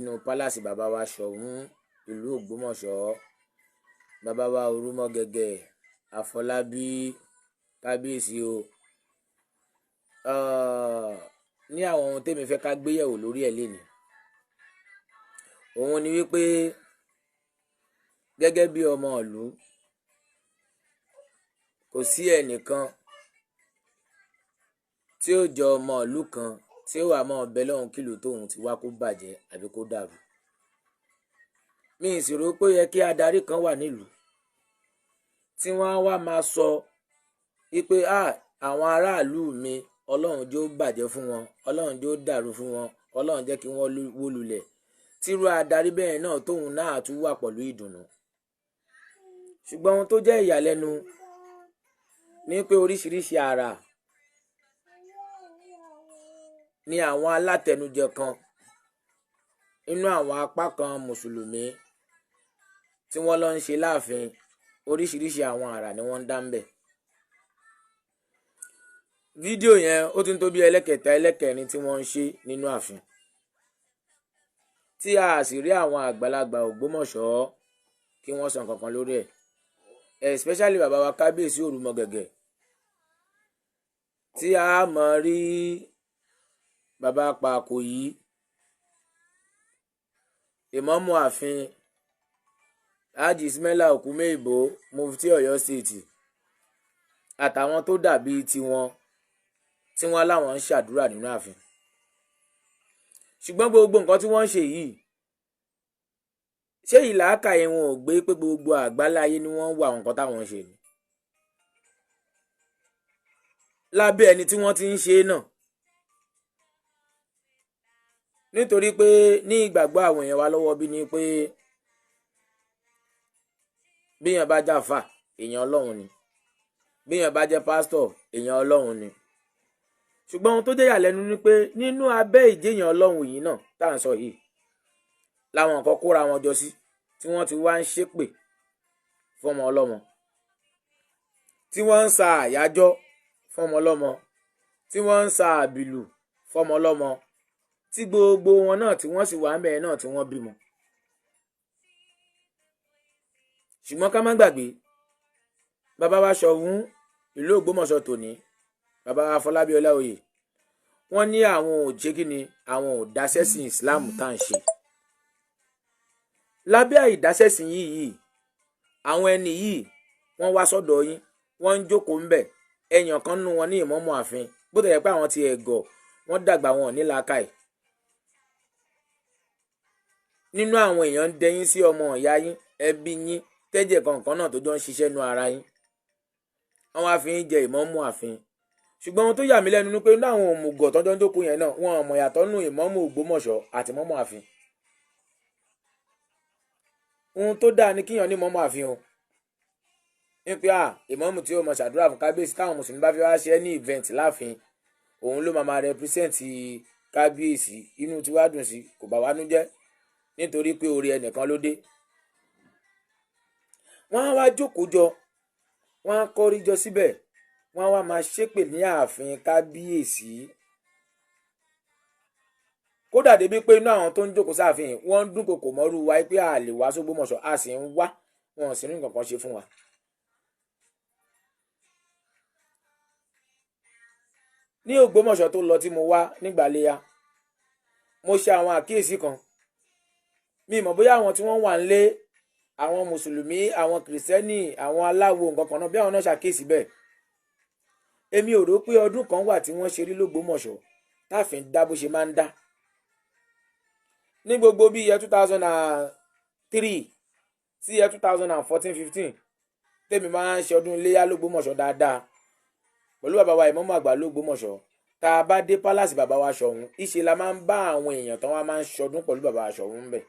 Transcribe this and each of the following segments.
nínú pálásì bàbá wa Ṣọ̀ún ìlú Ògbómọ̀ṣọ́, bàbá wa Orúmọgẹ̀gẹ̀ Àfọlábí kábíyèsí o. Ní àwọn ohun tèmi fẹ́ ká gbéyẹ̀wò lórí ẹ̀ lénìí, òun ni wípé gẹ́gẹ́ bí ọmọ ìlú, kò sí ẹnìkan tí ó jọ ọmọ ìlú kan tí ó wà mọ́ ọbẹ̀ lọ́hùn kìlú tóun ti wá kó bàjẹ́ àbí kó dàrú. Mi ì sì rò pé ó yẹ kí adarí kan wà nílùú tí wọ́n á wá máa sọ wípé àwọn aráàlú mi ọlọ́run jẹ́ ó bàjẹ́ fún wọn, ọlọ́run jẹ́ ó dàrú fún wọn, ọlọ́run jẹ́ kí wọ́n wó lulẹ̀. Tírú adarí bẹ́ẹ̀ náà tóun náà tún wà pẹ̀lú ìdùnnú. Ṣùgbọ́n ohun tó jẹ́ ìyàlẹ́nu ni pé oríṣiríṣi àrà ni àwọn alátẹnujẹ kan nínú àwọn apá kan mùsùlùmí tí wọ́n lọ ń ṣe láàfin, oríṣiríṣi àwọn àrà ni wọ́n ń dá ń bẹ̀. Fídíò yẹn ó ti ń tó bí ẹlẹ́kẹta ẹlẹ́kẹrin tí wọ́n ń ṣe nínú ààfin, tí a sì rí àwọn àgbàlagbà Ògbómọ̀ṣọ́ kí wọ́n sọ nǹkan kan lórí ẹ̀, especially bàbá wa kábíyèsí Òrùmọgẹ̀gẹ̀, tí a mọ̀ rí bàbá Pàkòyí, ìmámù ààfin Hájì Ismaila Òkúmẹ́ìbó, mufti Ọ̀yọ́ state, àtàwọn tó dàbí tiwọn tí wọ́n láwọn ń ṣàdúrà nínú ààfin. Ṣùgbọ́n gbogbo nǹkan tí wọ́n ń ṣe yìí, ṣé ìlàákàyè wọn ò gbé pé gbogbo àgbáláyé ni wọ́n ń wà nǹkan táwọn ń ṣe ni? Lábẹ́ ẹni tí wọ́n ti ń ṣe náà, nítorí pé ní ìgbàgbọ́ àwọn èèyàn wa lọ́wọ́ bí ni pé bíyàn bá jàfà èèyàn ọlọ́run ni, bíyàn bá jẹ́ pásítọ̀ èèyàn ọlọ́run ni. Ṣùgbọ́n ohun tó jẹ́ ìyàlẹ́nu ni pé nínú abẹ́ ìjéèyàn ọlọ́run yìí náà tá à ń sọ yìí, làwọn nǹkan kóra wọn jọ sí tí wọ́n ti wá ń ṣépè fọmọ ọlọ́mọ, tí wọ́n ń sa àyájọ́ fọmọ ọlọ́mọ, tí wọ́n ń sa àbìlù fọmọ ọlọ́mọ, tí gbogbo wọn náà tí wọ́n sì wà ń bẹ̀rẹ̀ náà tí wọ́n bímọ. Ṣùgbọ́n ká má gbàgbé bàbá wa Ṣọ̀ún ìlú Ògbómọ̀ṣọ́ tòní, bàbá wa Afọlábí Ọláoyè, wọ́n ní àwọn ò jẹ́ kí ni, àwọn ò dáṣẹ́sìn Islam tá à ń ṣe. Lábẹ́ àìdáṣẹ́sìn yìí, àwọn ẹni yìí wọ́n wá sọ́dọ̀ yín, wọ́n ń jókòó ń bẹ̀, ẹ̀yàn kan nínú wọn ní ìmámù ààfin, bó tẹ̀ yẹ pé àwọn ti ẹ̀gọ̀, wọ́n dàgbà wọn ní làákàyè. Nínú àwọn èèyàn ń dẹyìn sí ọmọ ìyá yín, ẹbí yín, tẹ́jẹ̀ kọ̀ọ̀kan náà tó jọ ń ṣiṣẹ́ nú ara yín, wọ́n wá fi ń jẹ ìmámù ààfin. Ṣùgbọ́n ohun tó yà mí lẹ́nu ni pé láwọn òmùgọ̀ tọ́jọ́ ń jókòó yẹn náà, wọn ò mọ̀ yàtọ̀ nù ìmámù Ògbómọ̀ṣọ́ àti ìmámù ààfin. Ohun tó dáa ni kíyàn ní ìmámù ààfin o, ní pé ìmámù tí ó mọ ṣàdúrà fún kábíyèsí táwọn mùsùlùmí bá fi wá ṣe ní event láàfin, òun ló máa represent kábíyèsí. Inú tí wàá dùn sí, kò bá wá nú jẹ́, nítorí pé orí ẹnìkan ló dé. Wọ́n á wá jókòó jọ, wọ́n á kọrí jọ síbẹ̀, wọ́n á wá máa ṣépè ní ààfin kábíyèsí. Kódà débi pé inú àwọn tó ń jókòó sáàfin wọ́n ń dúnkokò mọ́rú wa pé a lè wá s'Ógbómọ̀ṣọ́, a sì ń wá, wọn sì ní nǹkan kan ṣe fún wa. Ní Ògbómọ̀ṣọ́ tó lọ tí mo wá nígbà léyà, mo ṣe àwọn àkíyèsí kan. Mi mọ̀ bóyá àwọn tí wọ́n wà ń lé, àwọn mùsùlùmí, àwọn kìrìsìtẹ́nì, àwọn aláwo nǹkan kan náà, bí àwọn náà ṣàkíyèsí bẹ́ẹ̀. Èmi ò rò pé ọdún kan wà tí wọ́n ṣe rí l'Ógbómọ̀ṣọ́ táàfin dá bó ṣe máa ń dá. Ní gbogbo bí year 2003 sí year 2014-15, tèmi máa ń ṣe ọdún iléyá l'Ógbómọ̀ṣọ́ dáadáa pẹ̀lú bàbá wa ìmámù àgbà l'Ógbómọ̀ṣọ́. Tá a bá dé pálásì bàbá wa Ṣọ̀ún, ìṣe la máa ń bá àwọn èèyàn tán wá máa ń ṣọdún pẹ̀lú bàbá wa Ṣọ̀ún ń bẹ̀.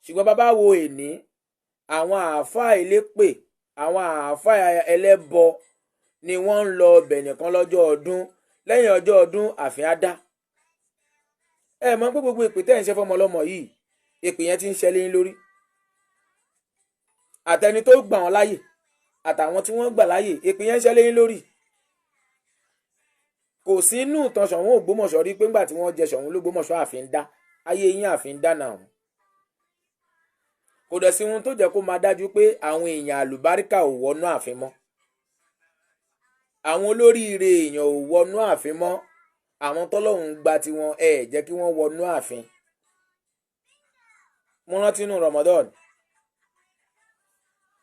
Ṣùgbọ́n bàbá wo èní, àwọn àáfàá elépè, àwọn àáfàá ẹlẹ́bọ ni wọ́n ń lọ ọbẹ̀ nìkan lọ́jọ́ ọdún, lẹ́yìn ọjọ́ ọdún ààfin á dá. Ẹ mọ̀ pé gbogbo èpè tẹ́ ń ṣe fọmọ ọlọ́mọ yìí, èpè yẹn ti ń ṣẹlẹ̀ yín lórí. Àtẹni tó gbà wọ́n láyè àtàwọn tí wọ́n gbà láyè, èpè yẹn ń ṣẹlẹ̀ yín lórí. kò sí inú ìtàn Ṣọ̀ún Ògbómọ̀ṣọ́ rí pé ńgbà tí wọ́n jẹ Ṣọ̀ún l'Ógbómọ̀ṣọ́ àfin dá ayé yín àfin dá náà. Kò dẹ̀ sí ohun tó jẹ́ kó máa dájú pé àwọn èèyàn àlùbáríkà ò wọnú àfin mọ́, àwọn olóríire èèyàn ò wọnú àfin mọ́, àwọn tọ́lọ́hun gba tiwọn jẹ́ kí wọ́n wọnú àfin. Mo rántí inú Ramadan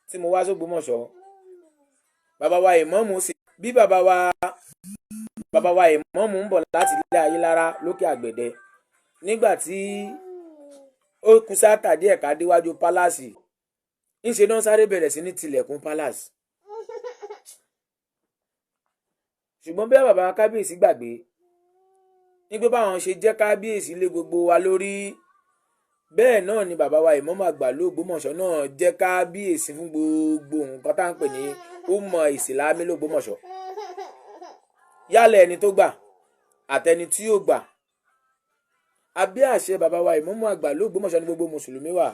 tí mo wá s'Ógbómọ̀ṣọ́, bàbá wa ìmáàmù sí bí bàbá wa ìmáàmù ń bọ̀ láti ilé Ayélára lókè Àgbẹ̀dẹ, nígbà tí ó kù sáàtà díẹ̀ ká déwájú pálásì, ńṣe náà sáré bẹ̀rẹ̀ sí ní tilẹ̀kùn pálásì. Ṣùgbọ́n bí bàbá kábíyèsí gbàgbé ní pé báwọn ṣe jẹ́ kábíyèsí lé gbogbo wa lórí, bẹ́ẹ̀ náà ni bàbá wa ìmáàmù àgbà l'Ógbómọ̀ṣọ́ náà jẹ́ kábíyèsí fún gbogbo nǹkan tá à ń pè ní umma ìsìlámì l'Ógbómọ̀ṣọ́. Yálẹ̀ ẹni tó gbà àtẹni tí yóò gbà, abẹ́ àṣẹ bàbá wa ìmáàmù àgbà l'Ógbómọ̀ṣọ́ ní gbogbo mùsùlùmí wà.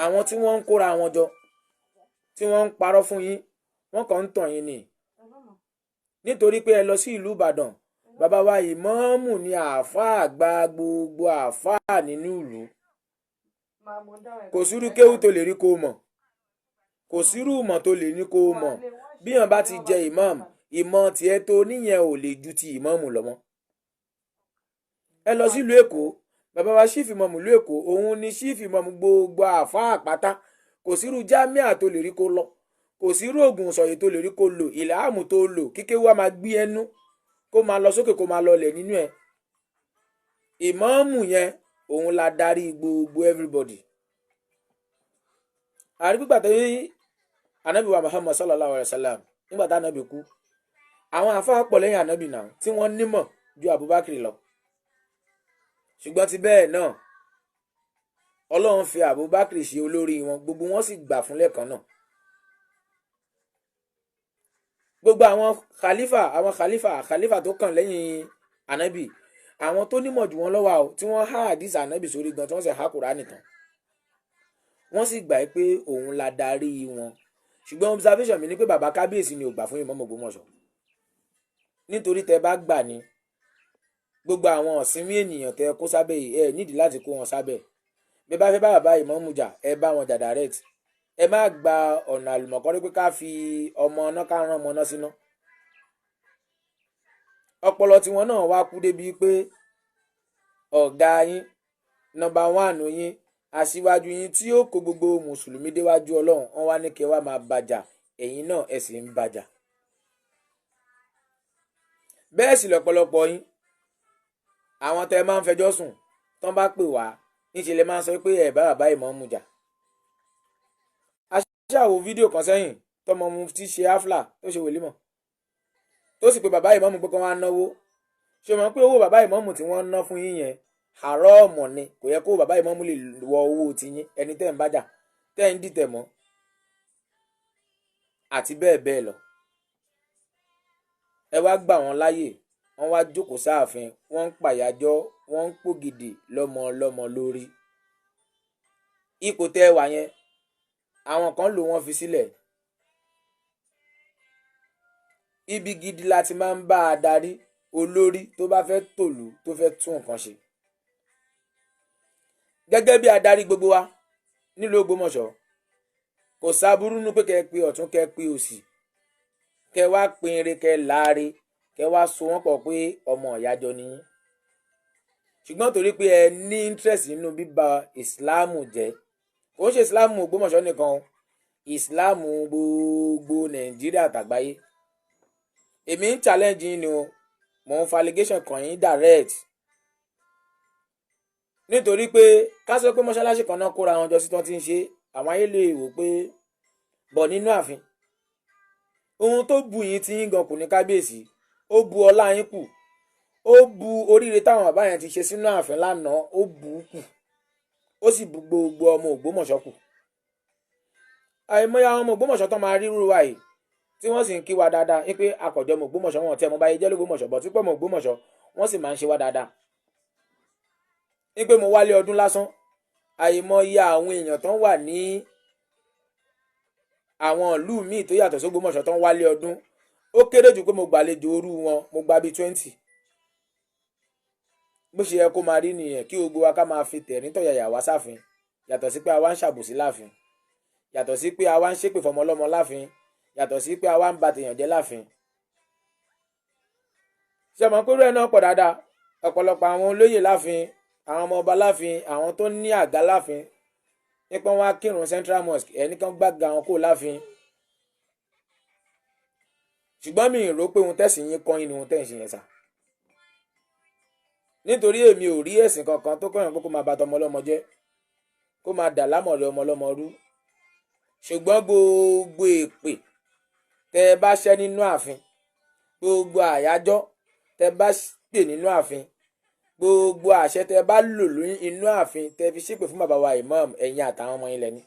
Àwọn tí wọ́n ń kóra wọn jọ tí wọ́n ń parọ́ fún yín, wọ́n kàn ń tàn yín ni. Nítorí pé ẹ lọ sí ìlú Ìbàdàn, bàbá wa ìmáàmù ni àáfàá àgbà gbogbo àáfàá nínú ìlú. Kò sírú kéwú tó lè rí kó mọ̀, kò sírú ìmọ̀ tó lè ní kó mọ̀. Bí yàn bá ti jẹ ìmáàmù, ìmọ̀ tiẹ̀ tó níyẹn ò lè ju ti ìmáàmù lọ mọ́. Ẹ lọ sílùú Èkó, bàbá wa ṣífì ìmáàmù ìlú Èkó, òun ni ṣífì ìmáàmù gbogbo àáfàá pátá. Kò sírú jámíà tó lè rí kó lọ, kò sírú ògùn sọ̀yẹ̀ tó lè rí kó lò, ìlàámù tó lò kíké wá máa gbé ẹnu kó máa lọ sókè kó máa lọlẹ̀ nínú ẹ̀. Ìmáàmù yẹn òun la darí gbogbo everybody. Àrígbà tó yí Ànábì wa Muhammad sallallahu alayhi wa sallam, nígbà tá Ànábì kú, àwọn àfáà pọ̀ lẹ́yìn Ànábì náà tí wọ́n nímọ̀ ju Abubakar lọ. Ṣùgbọ́n ti bẹ́ẹ̀ náà Ọlọ́run fi Abubakar ṣe olórí wọn, gbogbo wọn sì gbà fún lẹ́ẹ̀kan náà. Gbogbo àwọn khalifa tó kàn lẹ́yìn Ànábì, àwọn tó nímọ̀ jù wọ́n lọ́wọ́ tí wọ́n há àdìsí Ànábì sórí gan tí wọ́n sì há Kùránì tán, wọ́n sì gbà pé òun la darí wọn. Ṣùgbọ́n observation mi ni pé bàbá kábíyèsí ni ò gbà fún ìmáàmù Ògbómọ̀ṣọ́. Nítorí tẹ bá gbà ní gbogbo àwọn ọ̀sìnmí ènìyàn tẹ kó sábẹ́ yìí, nídìí láti kó wọn sábẹ́. Bí bá fẹ́ bá bàbá ìmáàmù jà, bá wọn jà direct. Ẹ má gba ọ̀nà àlùmọ̀kọ́rí pé ká fi ọmọ náà ká rán ọmọ náà síná. Ọpọlọ tiwọn náà wá kú débi pé ọ̀gá yín, number 1 yín, aṣíwájú yín tí ó kó gbogbo mùsùlùmí déwájú Ọlọ́run, wọ́n wá ní kí ẹ wá máa bàjà, ẹ̀yin náà ẹ sì ń bàjà. Bẹ́ẹ̀ sì lọ́pọ̀lọpọ̀ yín, àwọn tẹ́ máa ń fẹjọ́ sùn tán bá pè wá, níṣẹ́ lè máa ń sọ pé ẹ bá bàbá ìmáàmù jà. A ṣàwò fídíò kan sẹ́yìn tọmọ Mufti ṣe áflà tó ṣe wòlímọ̀, tó sì pé bàbá ìmáàmù pé kán wá náwó. Ṣé o mọ̀ pé owó bàbá ìmáàmù tí wọ́n ná fún yín yẹn háràmù ni? Kò yẹ kó bàbá ìmáàmù lè wọ owó tiyín, ẹni tẹ́ ń bájà, tẹ́ ń dìtẹ̀ mọ́, àti bẹ́ẹ̀ bẹ́ẹ̀ lọ. Ẹ wá gbà wọ́n láyè, wọ́n wá jókòó sáàfin, wọ́n ń pàyàjọ́, wọ́n ń pògìdì lọ́mọ lórí. Ipò tẹ́ wà yẹn, àwọn kan lò wọ́n fi sílẹ̀. Ibi gidi láti máa ń bá a darí olórí tó bá fẹ́ tòlú, tó fẹ́ tún nǹkan ṣe. Gẹ́gẹ́ bí adarí gbogbo wa nílùú Ògbómọ̀ṣọ́, kò sáburú nú pé kẹ́ pe ọ̀tún kẹ́ pe òsì, kẹ́ wá pín ire kẹ́ láre, kẹ́ wá so wọ́n pọ̀ pé ọmọ ìyájọ ni yín. Ṣùgbọ́n torí pé ẹ ní interest nínú bíba ìsìláàmù jẹ́, kò ń ṣe ìsìláàmù Ògbómọ̀ṣọ́ nìkan, ìsìláàmù gbogbo Nàìjíríà tàgbáyé. Èmi ń challenge yín ni o, mò ń fa allegation kàn yín direct. Nítorí pé ká sọ pé mọ́ṣáláṣí kan náà kóra wọn jọ sí tán ti ń ṣe, àwọn ayé lè wò pé bọ̀ nínú ààfin. Ohun tó bu yín tí yín gan kù ní kábíyèsí, ó bu ọlá yín kù, ó bu oríire táwọn bàbá yẹn ti ṣe sínú ààfin lánàá, ó bu kù, ó sì bu gbogbo ọmọ Ògbómọ̀ṣọ́ kù. Àìmọye àwọn ọmọ Ògbómọ̀ṣọ́ tán máa ríru wa yìí tí wọ́n sì ń kí wa dáadáa wípé akọ̀jọ́ ọmọ Ògbómọ̀ṣọ́ wọn tí ẹmọ báyé jẹ́ l'Ógbómọ̀ṣọ́, bọ̀ tí pọ̀ ọmọ Ògbómọ̀ṣọ́ wọ́n sì máa ń ṣe wá dáadáa. Wípé mo wálé ọdún lásán, àìmọye àwọn èèyàn tán wà ní àwọn ìlú míì tó yàtọ̀ s'Ógbómọ̀ṣọ́ tán wálé ọdún, ó kéré jù pé mo gbàlejò orú wọn mo gba bíi 20. bó ṣe yẹ kó máa rí nìyẹn kí gbogbo wa ká máa fi tẹ̀rín tọ̀yàyà wá sáfin, yàtọ̀ sí pé a wá ń ṣàbòsí láàfin, yàtọ̀ sí pé a wá ń ṣépè fọmọ ọlọ́mọ láàfin, yàtọ̀ sí pé a wá ń ba tèèyàn jẹ́ láàfin. ṣé mọ̀ pé irú ẹ̀ náà pọ̀ dáadáa, ọ̀pọ̀lọpọ̀ àwọn olóyè láàfin, àwọn ọmọ ọba láàfin, àwọn tó ní àga láàfin nípa wọn á kírun Central Mosque ẹnìkan gbàgà wọn kó láàfin. ṣùgbọ́n mi ì rò pé ohun tẹ̀sìn yín kọ́ yín ni ohun tẹ̀sìn yẹn sà, nítorí èmi ò rí ẹ̀sìn kankan tó kọ́yàn pé kó máa bà tọmọ ọlọ́mọ jẹ́, kó máa dà lámọ̀rẹ́ ọmọ ọlọ́mọ rú. ṣùgbọ́n gbogbo èpè tẹ́ ẹ bá ṣẹ́ nínú ààfin, gbogbo àyájọ́ tẹ́ ẹ bá pè nínú ààfin, gbogbo àṣẹ tẹ́ ẹ bá lò lóyún inú ààfin tẹ́ ẹ fi ṣépè fún bàbá wa imam ẹ̀yin àtàwọn ọmọ yín lẹ́ni.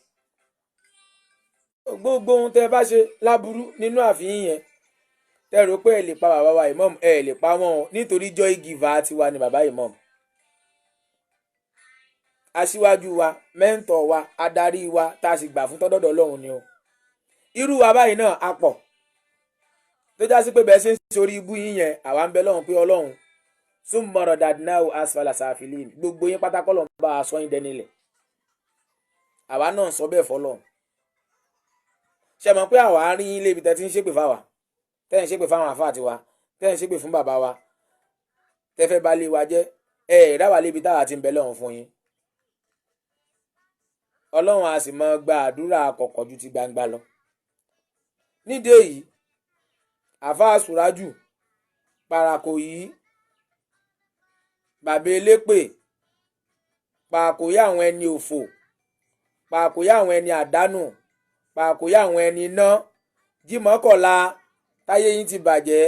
gbogbo ohun tẹ́ ẹ bá ṣe láburú nínú ààfin yẹn tẹ́ ẹ rò pé ẹ lè pa bàbá wa imam ẹ lè pa wọn o, nítorí joy giver tiwa ni bàbá imam. aṣíwájú wa, mẹ́ńtọ̀ wa, adarí wa tá a sì gbà fún tọ́dọ̀dọ̀ ọlọ́run ni o. irú wa báyìí náà a pọ̀ tó já sí pé bẹ́ẹ̀ ṣe ń sórí ibú yín yẹn àwa ń bẹ lọ́run pé ọlọ́run súnmọ́rọ̀ dàdínáwó asfala sàfilín gbogbo yín pátákọ́ lọ́n bá a sọ yín dẹ́nilẹ̀. àwa náà sọ bẹ́ẹ̀ fọlọ́run. ṣe mọ̀ pé àwa rí yín lébi tẹ́ ti ń ṣépè fáwa, tẹ́ ń ṣépè fáwọn àfáà tiwa, tẹ́ ń ṣépè fún bàbá wa, tẹ́ fẹ́ bá lé wa jẹ́ ìdáwà lébi táwa ti ń bẹ lọ́run fún yín. ọlọ́run a sì mọ gba àdúrà kọ̀kọ̀ ju ti gbangba lọ. nídìí èyí àfáà Sùrájù Parako yìí, bàbá elépè, pàkóyà àwọn ẹni òfò, pàkóyà àwọn ẹni àdánù, pàkóyà àwọn ẹni iná, jímọ̀kọ̀lá táyé yín ti bàjẹ́.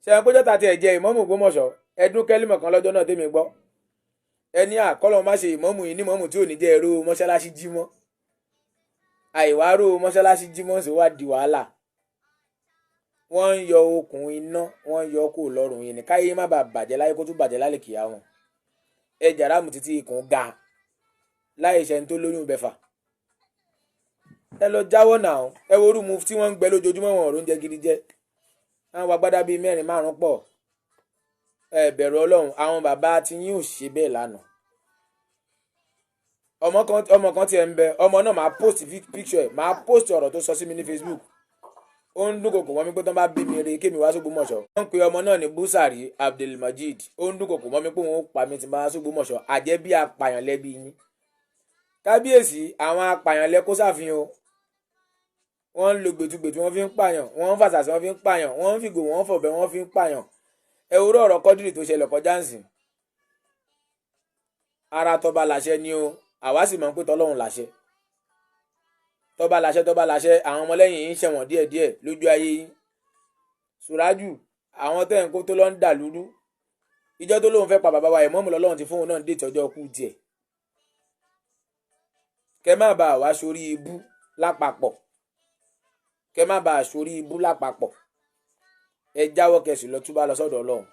ṣe wọn péjọ tàti ẹ̀jẹ̀ ìmọ̀mù Ògbómọ̀ṣọ́ ẹdún kẹ́límọ̀ kan lọ́jọ́ náà tèmi gbọ́. ẹni àkọ́lọ́ má ṣe ìmọ̀mù yìí ní mọ̀mù tí ò ní jẹ́ ẹ̀rọ mọ́ṣáláṣí jímọ̀, àìwárò mọ́ṣáláṣí jímọ̀ sì wá di wàhálà. wọ́n ń yọ okùn iná, wọ́n ń yọ kó lọ́rùn yìí ní káyé má bàa bàjẹ́ láyé kó tún bàjẹ́ lálẹ́ kìá wọn. ẹ jàrámù títí ikùn ga láì ṣe ń tó lóyún bẹ́fà. ẹ lọ jáwọ́ náà, ẹ wo orú mu tí wọ́n ń gbẹ lójoojúmọ́ wọn ọ̀rọ̀ oúnjẹ gidi jẹ. àwọn agbádá bíi 4-5 pọ̀. ẹ bẹ̀rù ọlọ́run, àwọn bàbá tí yín ò ṣe bẹ́ẹ̀ lánàá. ọmọ kan tiẹ̀ ń bẹ, ọmọ náà máa post picture ẹ̀, máa post ọ̀rọ̀ tó sọ sí mi ní Facebook. ó ń dúnkòkò mọ́ mi pé tó bá bí mi re kémi wá s'Ógbómọ̀ṣọ́. wọ́n ń pe ọmọ náà ní Búsàrí Abdulmajid. ó ń dúnkòkò mọ́ mi pé wọ́n ó pa mi tí n bá wá s'Ógbómọ̀ṣọ́. àjẹ́ bí apààyàn lẹ́bi yín. kábíyèsí àwọn apààyàn lẹ kó sáfin o. wọ́n ń lo gbètùgbètù wọ́n fi ń pààyàn, wọ́n ń fàṣàṣì wọ́n fi ń pààyàn, wọ́n ń fìgò wọ́n ń fọ̀bẹ wọ́n fi ń pààyàn. ẹ wo ọ̀rọ̀ Kọ́dírì tó ṣẹlẹ̀ kọjá ń sìn. ara tọba làṣẹ ni o, àwa sì mọ̀ pé tọlọ́run làṣẹ. tọ́ba láṣẹ àwọn ọmọlẹ́yìn yìí ń ṣẹ̀wọ̀n díẹ̀díẹ̀ lójú ayé yín. Sùrájù àwọn tẹ́ ń kó tó lọ ń dà lúrú, ìjọ tó lóun fẹ́ pa bàbá wa ìmọ̀mù lọ́lọ́run ti fóun náà déètì ọjọ́ kú tiẹ̀. kẹ má bàa wá sórí ibú lápapọ̀, kẹ má bàa sórí ibú lápapọ̀. ẹ jáwọ́ kẹsì lọ túbá lọ sọ́dọ̀ Ọlọ́run.